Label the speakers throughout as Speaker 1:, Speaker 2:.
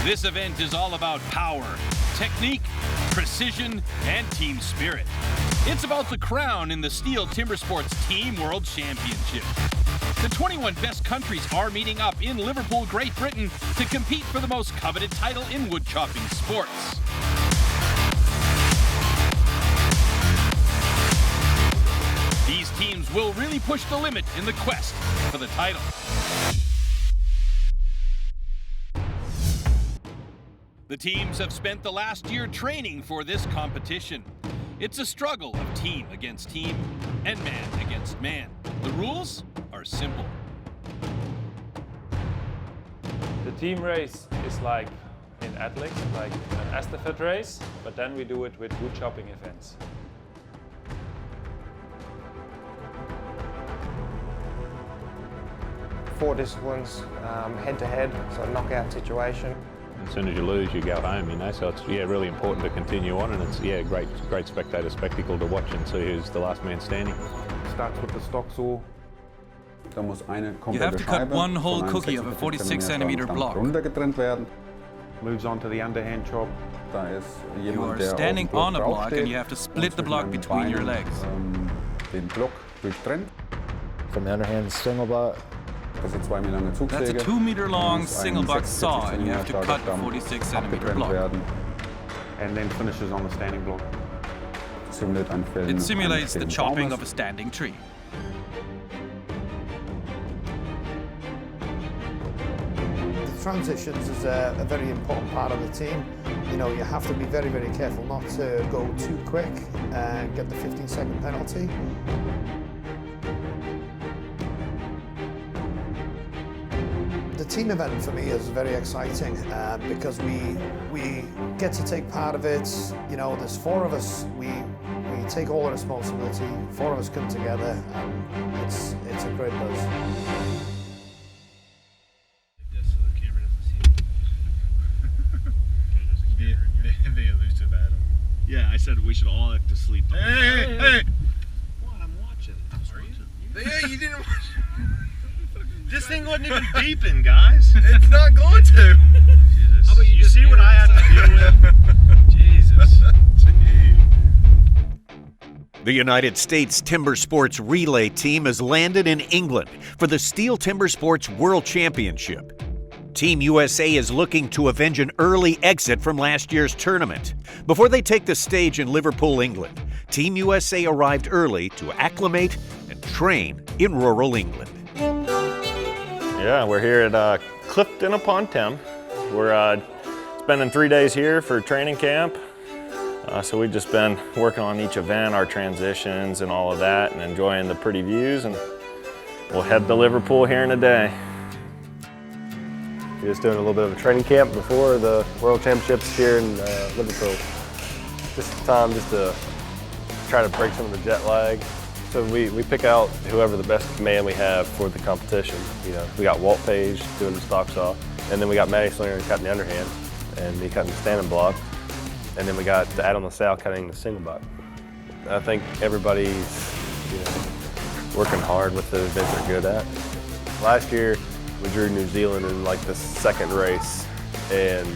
Speaker 1: This event is all about power, technique, precision, and team spirit. It's about the crown in the STIHL TIMBERSPORTS Team World Championship. The 21 best countries are meeting up in Liverpool, Great Britain to compete for the most coveted title in woodchopping sports. These teams will really push the limit in the quest for the title. The teams have spent the last year training for this competition. It's a struggle of team against team and man against man. The rules are simple.
Speaker 2: The team race is like in athletics, like an estafette race, but then we do it with wood chopping events.
Speaker 3: Four disciplines, head-to-head, so a knockout situation.
Speaker 4: As soon as you lose, you go home, you know, so it's really important to continue on, and it's great spectator spectacle to watch and see who's the last man standing.
Speaker 3: Starts with the stock saw.
Speaker 5: You have to cut one whole cookie of a 46cm block.
Speaker 3: Moves on to the underhand chop.
Speaker 5: You are standing on a block and you have to split the block between your legs.
Speaker 6: From the underhand single block.
Speaker 5: That's a 2-meter-long single buck saw, and you have to cut a 46cm block.
Speaker 3: And then finishes on the standing block.
Speaker 5: It simulates the chopping of a standing tree.
Speaker 7: The transitions is a very important part of the team. You know, you have to be very, very careful not to go too quick and get the 15-second penalty. The team event for me is very exciting because we get to take part of it. You know, there's four of us. We take all the responsibility. Four of us come together, and it's a great buzz.
Speaker 8: Be elusive, Adam. Yeah, I said we should all have to sleep. Hey! What? I'm watching. Are you? Yeah, you didn't watch. This thing wasn't even beeping, guys. It's not going to. Jesus. How about you see what I had to deal with? Jesus.
Speaker 9: The United States TIMBERSPORTS relay team has landed in England for the STIHL TIMBERSPORTS World Championship. Team USA is looking to avenge an early exit from last year's tournament. Before they take the stage in Liverpool, England, Team USA arrived early to acclimate and train in rural England.
Speaker 10: Yeah, we're here at Clifton-upon-Thames. We're spending 3 days here for training camp. So we've just been working on each event, our transitions and all of that, and enjoying the pretty views, and we'll head to Liverpool here in a day.
Speaker 6: We're just doing a little bit of a training camp before the World Championships here in Liverpool. Just time just to try to break some of the jet lag. So we pick out whoever the best man we have for the competition. You know, we got Walt Page doing the stock saw, and then we got Matty Slinger cutting the underhand, and me cutting the standing block, and then we got Adam LaSalle cutting the single block. I think everybody's working hard with the event they're good at. Last year we drew New Zealand in like the second race, and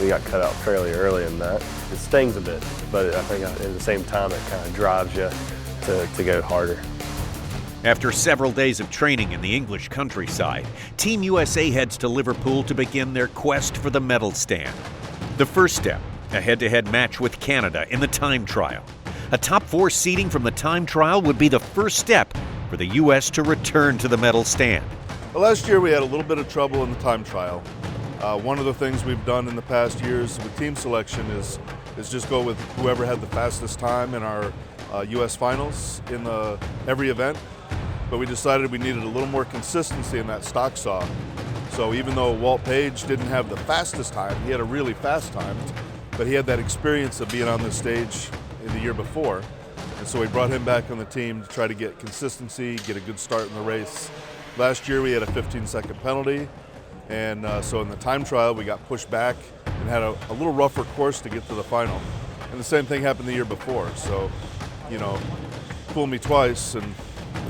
Speaker 6: we got cut out fairly early in that. It stings a bit, but I think at the same time it kind of drives you to go harder.
Speaker 9: After several days of training in the English countryside, Team USA heads to Liverpool to begin their quest for the medal stand. The first step, a head-to-head match with Canada in the time trial. A top 4 seeding from the time trial would be the first step for the U.S. to return to the medal stand.
Speaker 11: Well, last year we had a little bit of trouble in the time trial. One of the things we've done in the past years with team selection is just go with whoever had the fastest time in our U.S. finals in every event, but we decided we needed a little more consistency in that stock saw. So even though Walt Page didn't have the fastest time, he had a really fast time, but he had that experience of being on this stage in the year before. And so we brought him back on the team to try to get consistency, get a good start in the race. Last year we had a 15-second penalty, and so in the time trial we got pushed back and had a little rougher course to get to the final. And the same thing happened the year before, so fool me twice, and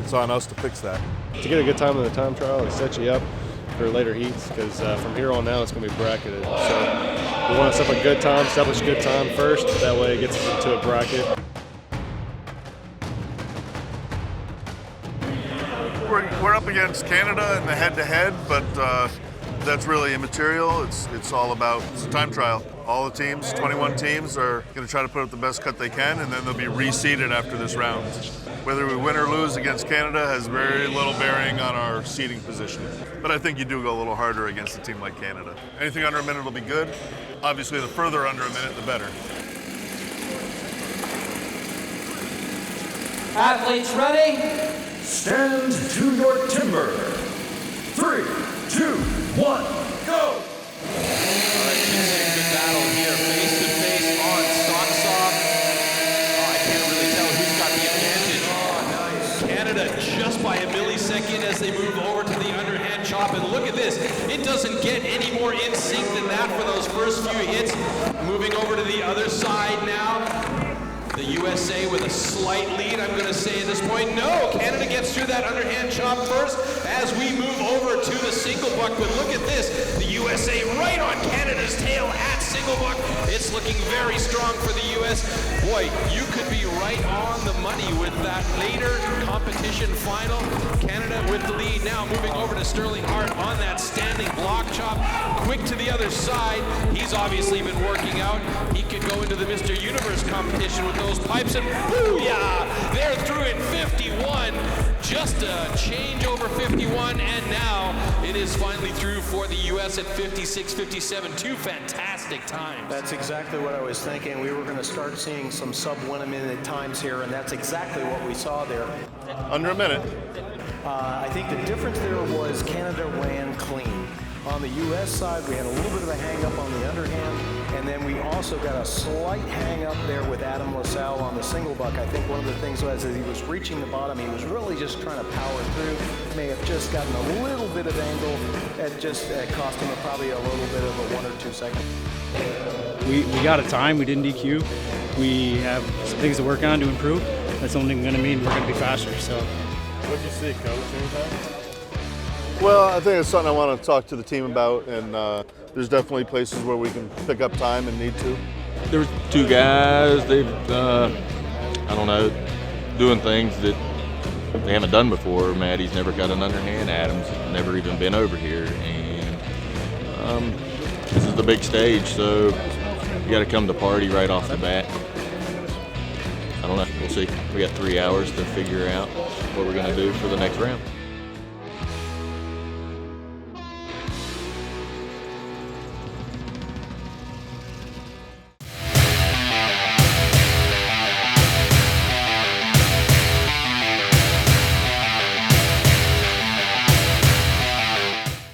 Speaker 11: it's on us to fix that.
Speaker 6: To get a good time in the time trial, it sets you up
Speaker 12: for later heats, because from here on out it's going to be bracketed. So we want to set up a good time, establish a good time first. That way it gets us into a bracket.
Speaker 11: We're up against Canada in the head-to-head, but that's really immaterial. It's all about it's a time trial. All the teams, 21 teams, are going to try to put up the best cut they can, and then they'll be reseeded after this round. Whether we win or lose against Canada has very little bearing on our seeding position. But I think you do go a little harder against a team like Canada. Anything under a minute will be good. Obviously, the further under a minute, the better.
Speaker 13: Athletes ready? Stand to your timber. 3, 2, 1, go!
Speaker 1: All right, good battle here, face to face on stock soft. I can't really tell who's got the advantage. Nice. Canada just by a millisecond as they move over to the underhand chop, and look at this. It doesn't get any more in sync than that for those first few hits. Moving over to the other side now. The USA with a slight lead, I'm going to say at this point. No, Canada gets through that underhand chop first as we move over to the single buck. But look at this, the USA right on Canada's tail at single buck. It's looking very strong for the US. Boy, you could be right on the money with that later competition final. Canada with the lead now, moving over to Sterling Hart on that standing block chop. Quick to the other side. He's obviously been working out. He could go into the Mr. Universe competition with those pipes, and booyah! They're through in 51. Just a change over 51, and now it is finally through for the U.S. at 56-57. Two fantastic times.
Speaker 14: That's exactly what I was thinking. We were going to start seeing some sub-1 minute times here, and that's exactly what we saw there.
Speaker 11: Under a minute.
Speaker 14: I think the difference there was Canada ran clean. On the U.S. side, we had a little bit of a hang-up on the underhand, and then we also got a slight hang-up there with Adam LaSalle on the single buck. I think one of the things was as he was reaching the bottom, he was really just trying to power through. May have just gotten a little bit of angle that just cost him probably a little bit of a 1 or 2 seconds.
Speaker 15: We got a time, we didn't DQ. We have some things to work on to improve. That's only going to mean we're going to be faster. So,
Speaker 12: what did you see, Coach? Anything?
Speaker 11: Well, I think it's something I want to talk to the team about, and there's definitely places where we can pick up time and need to.
Speaker 16: There were 2 guys, they've, I don't know, doing things that they haven't done before. Maddie's never got an underhand, Adam's never even been over here, and this is the big stage, so you got to come to party right off the bat. I don't know, we'll see. We got 3 hours to figure out what we're going to do for the next round.